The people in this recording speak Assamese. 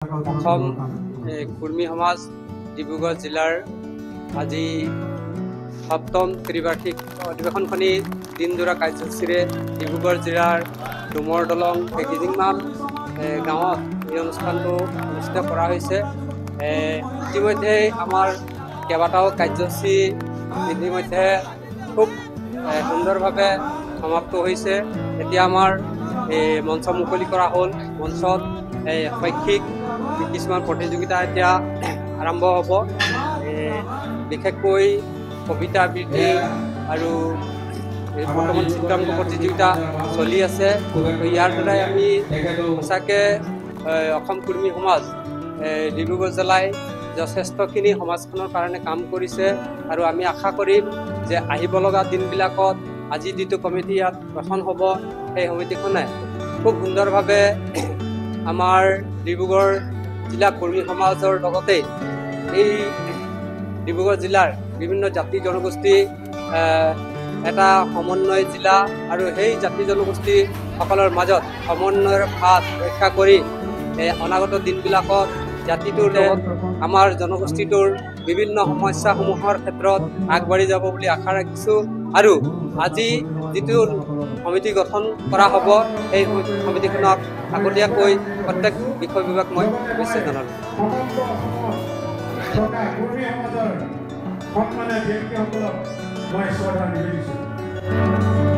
অসম কুৰ্মী সমাজ ডিব্ৰুগড় জিলাৰ আজি সপ্তম ত্ৰিবাৰ্ষিক অধিৱেশনখনি দিনজোৰা কাৰ্যসূচীৰে ডিব্ৰুগড় জিলাৰ ডুমৰ দলং পেকেজিংমান গাঁৱত এই অনুষ্ঠানটো অনুষ্ঠিত কৰা হৈছে। ইতিমধ্যে আমাৰ কেইবাটাও কাৰ্যসূচী ইতিমধ্যে খুব সুন্দৰভাৱে সমাপ্ত হৈছে। এতিয়া আমাৰ মঞ্চ মুকলি কৰা হ'ল। মঞ্চত শৈক্ষিক কিছুমান প্ৰতিযোগিতা এতিয়া আৰম্ভ হ'ব। বিশেষকৈ কবিতা আবৃত্তি আৰু বৰ্তমান চিত্ৰাংকন প্ৰতিযোগিতা চলি আছে। ইয়াৰ দ্বাৰাই আমি সঁচাকৈ অসম কুৰ্মী সমাজ ডিব্ৰুগড় জিলাই যথেষ্টখিনি সমাজখনৰ কাৰণে কাম কৰিছে আৰু আমি আশা কৰিম যে আহিব লগা দিনবিলাকত আজি যিটো কমিটি ইয়াত গঠন হ'ব সেই সমিতিখনে খুব সুন্দৰভাৱে আমাৰ ডিব্ৰুগড় জিলা কৰ্মী সমাজৰ লগতে এই ডিব্ৰুগড় জিলাৰ বিভিন্ন জাতি জনগোষ্ঠী এটা সমন্বয় জিলা আৰু সেই জাতি জনগোষ্ঠীসকলৰ মাজত সমন্বয়ৰ ভাৱ ৰক্ষা কৰি অনাগত দিনবিলাকত জাতিটোৰ লগত আমাৰ জনগোষ্ঠীটোৰ বিভিন্ন সমস্যাসমূহৰ ক্ষেত্ৰত আগবাঢ়ি যাব বুলি আশা ৰাখিছোঁ। আৰু আজি যিটো সমিতি গঠন কৰা হ'ব সেই সমিতিখনক আগতীয়াকৈ প্ৰত্যেক বিষয় বিভাগ মই শুভেচ্ছা জনালোঁ। সন্মানীয় ব্যক্তিসকলক মই শ্ৰদ্ধা নিবেদিছোঁ।